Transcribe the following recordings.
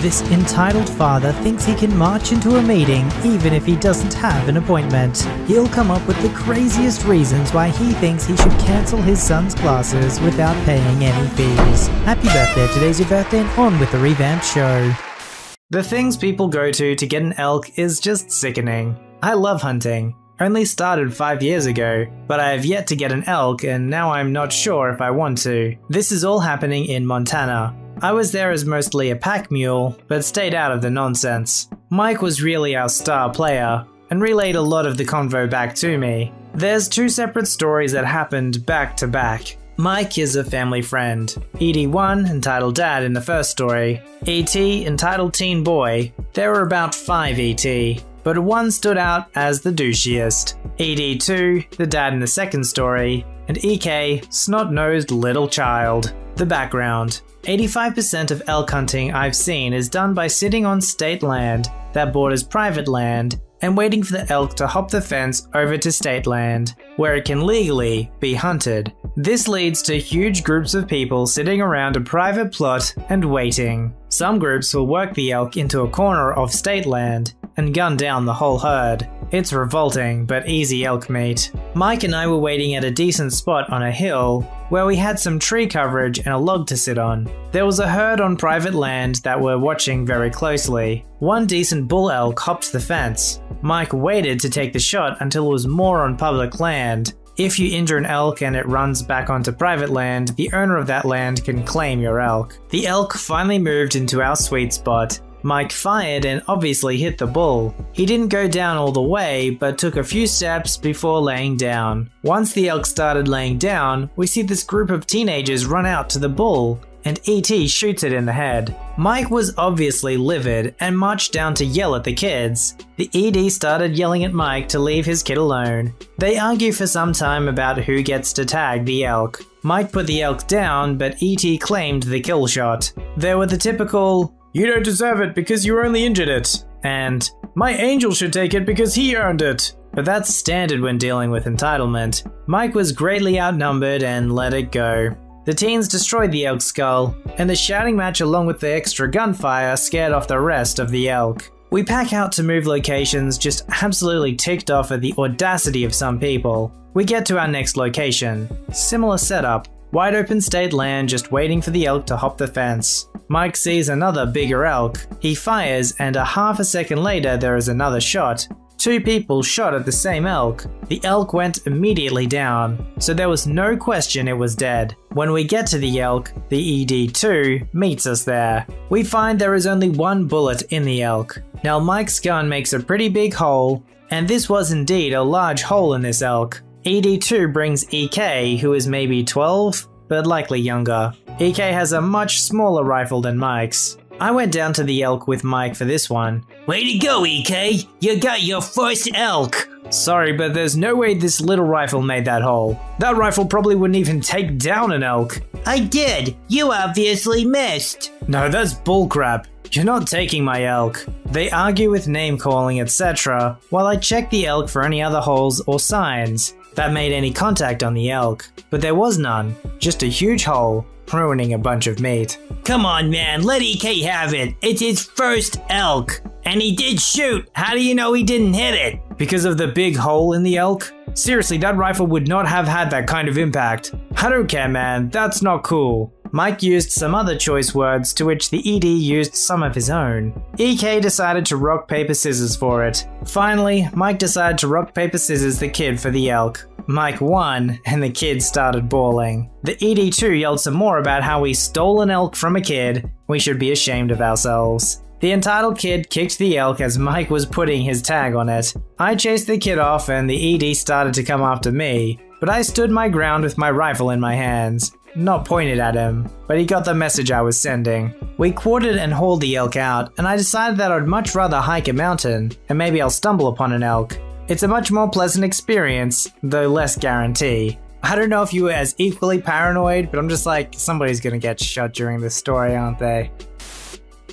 This entitled father thinks he can march into a meeting even if he doesn't have an appointment. He'll come up with the craziest reasons why he thinks he should cancel his son's classes without paying any fees. Happy birthday, today's your birthday, and on with the revamped show. The things people go to get an elk is just sickening. I love hunting. Only started 5 years ago, but I have yet to get an elk and now I'm not sure if I want to. This is all happening in Montana. I was there as mostly a pack mule, but stayed out of the nonsense. Mike was really our star player, and relayed a lot of the convo back to me. There's two separate stories that happened back to back. Mike is a family friend. ED1, entitled Dad in the first story. ET, entitled Teen Boy. There were about 5 ET, but one stood out as the douchiest. ED2, the dad in the second story. And EK, snot-nosed little child. The background. 85% of elk hunting I've seen is done by sitting on state land that borders private land and waiting for the elk to hop the fence over to state land, where it can legally be hunted. This leads to huge groups of people sitting around a private plot and waiting. Some groups will work the elk into a corner of state land and gun down the whole herd. It's revolting, but easy elk meat. Mike and I were waiting at a decent spot on a hill where we had some tree coverage and a log to sit on. There was a herd on private land that were watching very closely. One decent bull elk hopped the fence. Mike waited to take the shot until it was more on public land. If you injure an elk and it runs back onto private land, the owner of that land can claim your elk. The elk finally moved into our sweet spot. Mike fired and obviously hit the bull. He didn't go down all the way, but took a few steps before laying down. Once the elk started laying down, we see this group of teenagers run out to the bull, and ET shoots it in the head. Mike was obviously livid and marched down to yell at the kids. The ED started yelling at Mike to leave his kid alone. They argue for some time about who gets to tag the elk. Mike put the elk down, but ET claimed the kill shot. There were the typical, "You don't deserve it because you only injured it," and "My angel should take it because he earned it." But that's standard when dealing with entitlement. Mike was greatly outnumbered and let it go. The teens destroyed the elk's skull, and the shouting match along with the extra gunfire scared off the rest of the elk. We pack out to move locations, just absolutely ticked off at the audacity of some people. We get to our next location. Similar setup. Wide open state land just waiting for the elk to hop the fence. Mike sees another bigger elk. He fires and a half a second later there is another shot. Two people shot at the same elk. The elk went immediately down, so there was no question it was dead. When we get to the elk, the ED2 meets us there. We find there is only one bullet in the elk. Now Mike's gun makes a pretty big hole, and this was indeed a large hole in this elk. ED2 brings EK, who is maybe 12, but likely younger. EK has a much smaller rifle than Mike's. I went down to the elk with Mike for this one. "Way to go, EK! You got your first elk!" "Sorry, but there's no way this little rifle made that hole. That rifle probably wouldn't even take down an elk." "I did! You obviously missed!" "No, that's bullcrap. You're not taking my elk." They argue with name calling, etc., while I check the elk for any other holes or signs that made any contact on the elk. But there was none, just a huge hole, ruining a bunch of meat. "Come on, man, let EK have it. It's his first elk. And he did shoot. How do you know he didn't hit it?" "Because of the big hole in the elk? Seriously, that rifle would not have had that kind of impact." "I don't care, man. That's not cool." Mike used some other choice words, to which the ED used some of his own. EK decided to rock paper scissors for it. Finally, Mike decided to rock paper scissors the kid for the elk. Mike won, and the kid started bawling. The ED2 yelled some more about how we stole an elk from a kid. We should be ashamed of ourselves. The entitled kid kicked the elk as Mike was putting his tag on it. I chased the kid off and the ED started to come after me, but I stood my ground with my rifle in my hands. Not pointed at him, but he got the message I was sending. We quartered and hauled the elk out, and I decided that I'd much rather hike a mountain, and maybe I'll stumble upon an elk. It's a much more pleasant experience, though less guarantee. I don't know if you were as equally paranoid, but I'm just like, somebody's gonna get shot during this story, aren't they?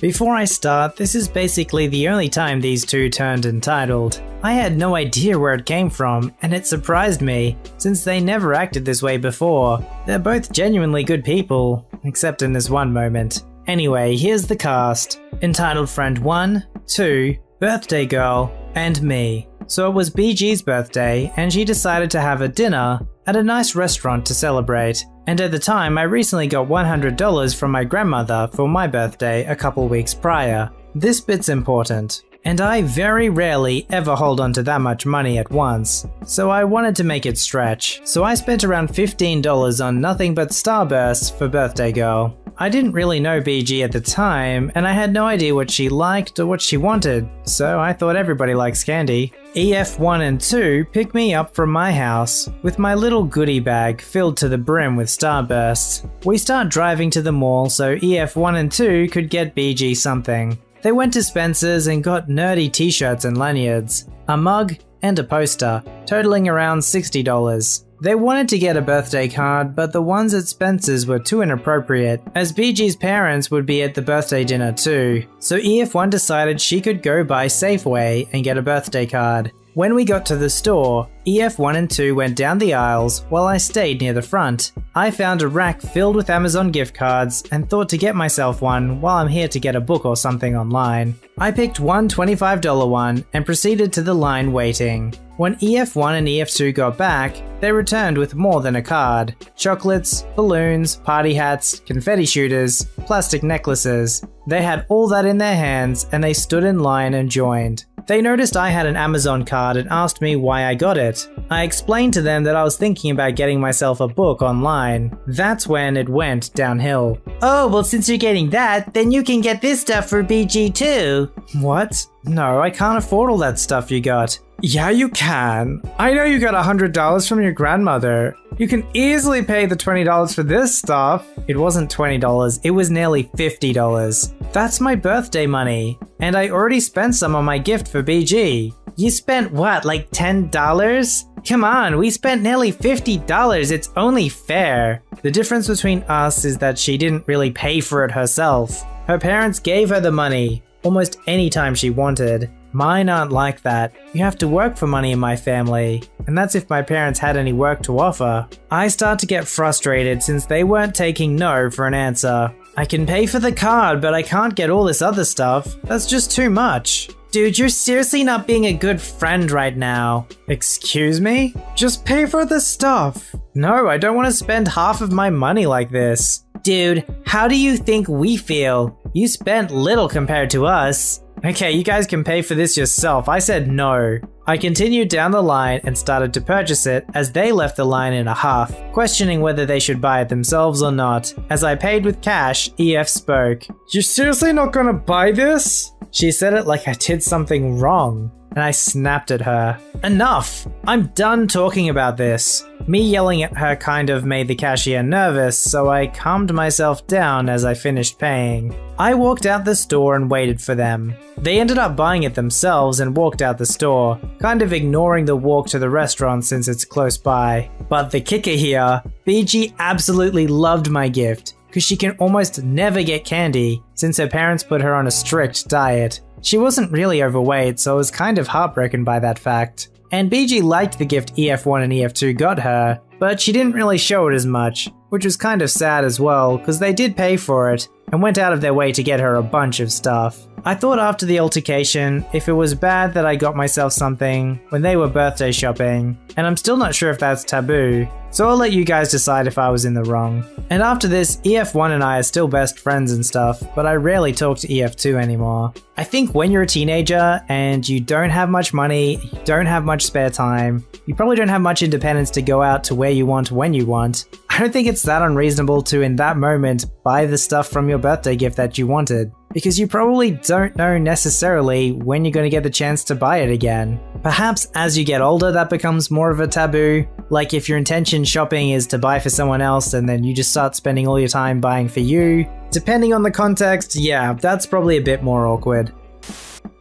Before I start, this is basically the only time these two turned entitled. I had no idea where it came from, and it surprised me, since they never acted this way before. They're both genuinely good people, except in this one moment. Anyway, here's the cast. entitled Friend 1, 2, Birthday Girl, and me. So it was BG's birthday, and she decided to have a dinner at a nice restaurant to celebrate. And at the time, I recently got $100 from my grandmother for my birthday a couple weeks prior. This bit's important, and I very rarely ever hold on to that much money at once, so I wanted to make it stretch. So I spent around $15 on nothing but Starburst for Birthday Girl. I didn't really know BG at the time, and I had no idea what she liked or what she wanted, so I thought everybody likes candy. EF1 and 2 picked me up from my house with my little goodie bag filled to the brim with Starbursts. We start driving to the mall so EF1 and 2 could get BG something. They went to Spencer's and got nerdy t-shirts and lanyards, a mug, and a poster, totaling around $60. They wanted to get a birthday card, but the ones at Spencer's were too inappropriate, as BG's parents would be at the birthday dinner too, so EF1 decided she could go by Safeway and get a birthday card. When we got to the store, EF1 and 2 went down the aisles while I stayed near the front. I found a rack filled with Amazon gift cards and thought to get myself one while I'm here to get a book or something online. I picked one $25 one and proceeded to the line waiting. When EF1 and EF2 got back, they returned with more than a card. Chocolates, balloons, party hats, confetti shooters, plastic necklaces. They had all that in their hands and they stood in line and joined. They noticed I had an Amazon card and asked me why I got it. I explained to them that I was thinking about getting myself a book online. That's when it went downhill. Oh, well, since you're getting that, then you can get this stuff for BG too. What? No, I can't afford all that stuff you got. Yeah, you can. I know you got $100 from your grandmother. You can easily pay the $20 for this stuff. It wasn't $20, it was nearly $50. That's my birthday money, and I already spent some on my gift for BG. You spent what, like $10? Come on, we spent nearly $50, it's only fair. The difference between us is that she didn't really pay for it herself. Her parents gave her the money, almost any time she wanted. Mine aren't like that. You have to work for money in my family, and that's if my parents had any work to offer. I start to get frustrated since they weren't taking no for an answer. I can pay for the card, but I can't get all this other stuff. That's just too much. Dude, you're seriously not being a good friend right now. Excuse me? Just pay for the stuff. No, I don't want to spend half of my money like this. Dude, how do you think we feel? You spent little compared to us. Okay, you guys can pay for this yourself. I said no. I continued down the line and started to purchase it as they left the line in a huff, questioning whether they should buy it themselves or not. As I paid with cash, EF spoke. You're seriously not gonna buy this? She said it like I did something wrong, and I snapped at her. Enough! I'm done talking about this. Me yelling at her kind of made the cashier nervous, so I calmed myself down as I finished paying. I walked out the store and waited for them. They ended up buying it themselves and walked out the store, kind of ignoring the walk to the restaurant since it's close by. But the kicker here, BG absolutely loved my gift, because she can almost never get candy since her parents put her on a strict diet. She wasn't really overweight, so I was kind of heartbroken by that fact. And BG liked the gift EF1 and EF2 got her, but she didn't really show it as much, which was kind of sad as well, because they did pay for it and went out of their way to get her a bunch of stuff. I thought after the altercation, if it was bad that I got myself something when they were birthday shopping, and I'm still not sure if that's taboo, so I'll let you guys decide if I was in the wrong. And after this, EF1 and I are still best friends and stuff, but I rarely talk to EF2 anymore. I think when you're a teenager and you don't have much money, you don't have much spare time, you probably don't have much independence to go out to where you want when you want, I don't think it's that unreasonable to, in that moment, buy the stuff from your birthday gift that you wanted. Because you probably don't know necessarily when you're going to get the chance to buy it again. Perhaps as you get older that becomes more of a taboo, like if your intention shopping is to buy for someone else and then you just start spending all your time buying for you. Depending on the context, yeah, that's probably a bit more awkward.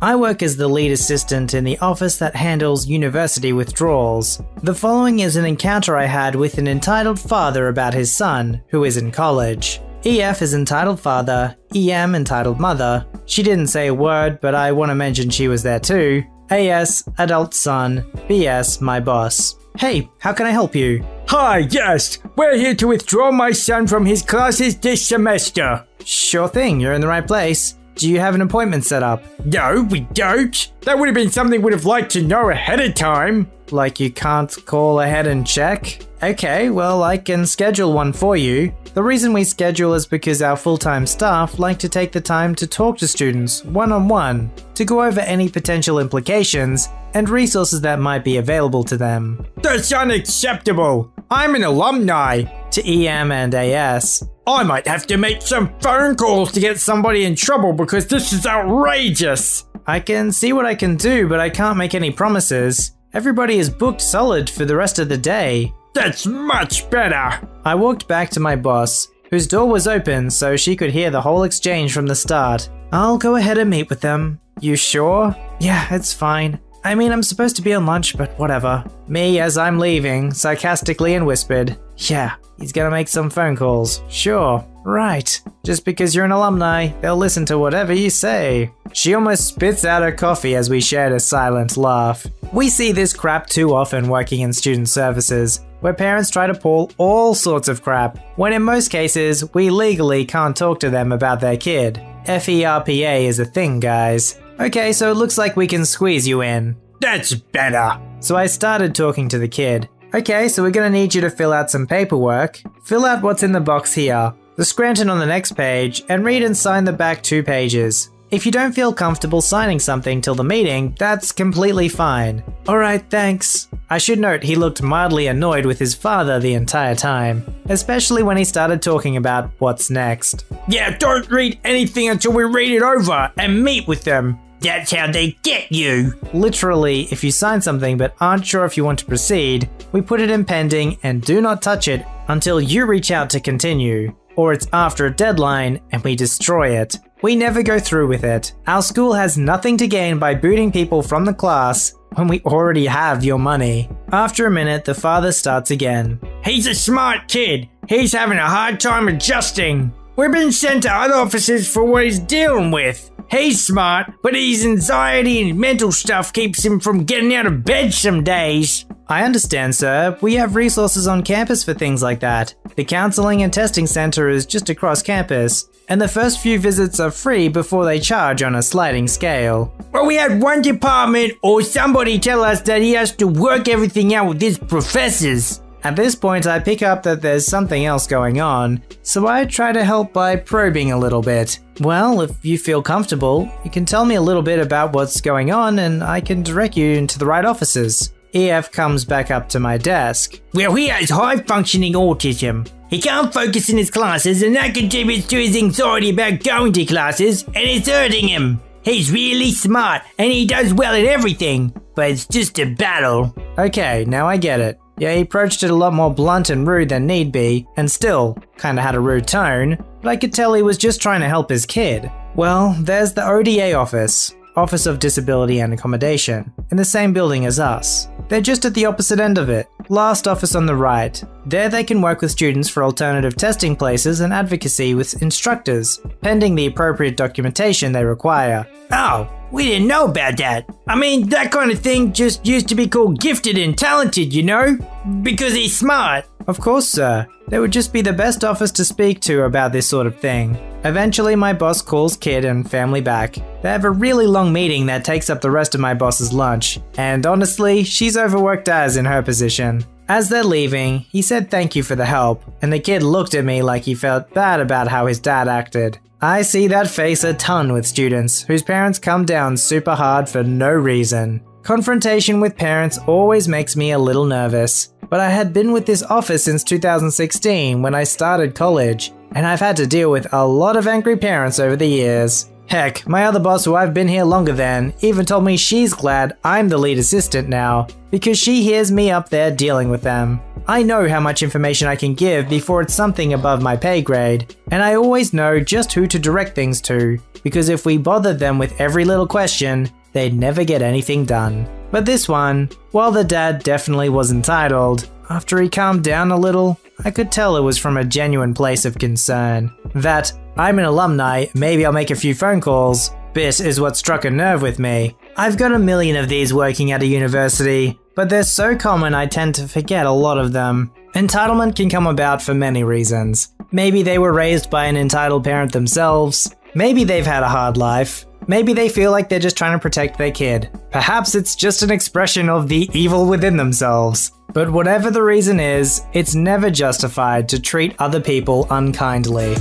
I work as the lead assistant in the office that handles university withdrawals. The following is an encounter I had with an entitled father about his son, who is in college. EF is entitled father, EM entitled mother. She didn't say a word, but I want to mention she was there too. AS, adult son, BS, my boss. Hey, how can I help you? Hi, yes, we're here to withdraw my son from his classes this semester. Sure thing, you're in the right place. Do you have an appointment set up? No, we don't. That would have been something we'd have liked to know ahead of time. Like you can't call ahead and check? Okay, well, I can schedule one for you. The reason we schedule is because our full-time staff like to take the time to talk to students one-on-one to go over any potential implications and resources that might be available to them. That's unacceptable. I'm an alumni. To EM and AS. I might have to make some phone calls to get somebody in trouble because this is outrageous. I can see what I can do, but I can't make any promises. Everybody is booked solid for the rest of the day. That's much better. I walked back to my boss, whose door was open so she could hear the whole exchange from the start. I'll go ahead and meet with them. You sure? Yeah, it's fine. I mean, I'm supposed to be on lunch, but whatever. Me, as I'm leaving, sarcastically and whispered, yeah, he's gonna make some phone calls. Sure, right. Just because you're an alumni, they'll listen to whatever you say. She almost spits out her coffee as we shared a silent laugh. We see this crap too often working in student services, where parents try to pull all sorts of crap, when in most cases, we legally can't talk to them about their kid. FERPA is a thing, guys. Okay, so it looks like we can squeeze you in. That's better. So I started talking to the kid. Okay, so we're gonna need you to fill out some paperwork. Fill out what's in the box here, the Scranton on the next page, and read and sign the back 2 pages. If you don't feel comfortable signing something till the meeting, that's completely fine. Alright, thanks. I should note he looked mildly annoyed with his father the entire time, especially when he started talking about what's next. Yeah, don't read anything until we read it over and meet with them. That's how they get you. Literally, if you sign something but aren't sure if you want to proceed, we put it in pending and do not touch it until you reach out to continue, or it's after a deadline and we destroy it. We never go through with it. Our school has nothing to gain by booting people from the class when we already have your money. After a minute, the father starts again. He's a smart kid. He's having a hard time adjusting. We've been sent to other offices for what he's dealing with. He's smart, but his anxiety and mental stuff keeps him from getting out of bed some days. I understand, sir. We have resources on campus for things like that. The counseling and testing center is just across campus, and the first few visits are free before they charge on a sliding scale. Well, we had one department or somebody tell us that he has to work everything out with his professors. At this point, I pick up that there's something else going on, so I try to help by probing a little bit. Well, if you feel comfortable, you can tell me a little bit about what's going on and I can direct you into the right offices. EF comes back up to my desk. Well, he has high-functioning autism. He can't focus in his classes and that contributes to his anxiety about going to classes and it's hurting him. He's really smart and he does well at everything, but it's just a battle. Okay, now I get it. Yeah, he approached it a lot more blunt and rude than need be, and still kinda had a rude tone, but I could tell he was just trying to help his kid. Well, there's the ODA office, Office of Disability and Accommodation, in the same building as us. They're just at the opposite end of it, last office on the right. There they can work with students for alternative testing places and advocacy with instructors, pending the appropriate documentation they require. Oh, we didn't know about that. I mean, that kind of thing just used to be called gifted and talented, you know? Because he's smart. Of course, sir. They would just be the best office to speak to about this sort of thing. Eventually, my boss calls kid and family back. They have a really long meeting that takes up the rest of my boss's lunch, and honestly, she's overworked as in her position. As they're leaving, he said thank you for the help, and the kid looked at me like he felt bad about how his dad acted. I see that face a ton with students whose parents come down super hard for no reason. Confrontation with parents always makes me a little nervous, but I had been with this office since 2016 when I started college, and I've had to deal with a lot of angry parents over the years. Heck, my other boss who I've been here longer than even told me she's glad I'm the lead assistant now, because she hears me up there dealing with them. I know how much information I can give before it's something above my pay grade, and I always know just who to direct things to, because if we bothered them with every little question, they'd never get anything done. But this one, while the dad definitely was entitled, after he calmed down a little, I could tell it was from a genuine place of concern. That, I'm an alumni, maybe I'll make a few phone calls, bit is what struck a nerve with me. I've got a million of these working at a university, but they're so common I tend to forget a lot of them. Entitlement can come about for many reasons. Maybe they were raised by an entitled parent themselves, Maybe they've had a hard life. Maybe they feel like they're just trying to protect their kid. Perhaps it's just an expression of the evil within themselves. But whatever the reason is, it's never justified to treat other people unkindly.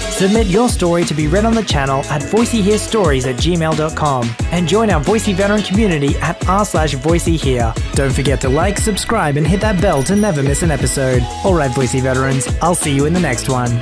Submit your story to be read on the channel at voiceyherestories@gmail.com and join our Voicey veteran community at r/voiceyhere. Don't forget to like, subscribe, and hit that bell to never miss an episode. Alright, Voicey veterans, I'll see you in the next one.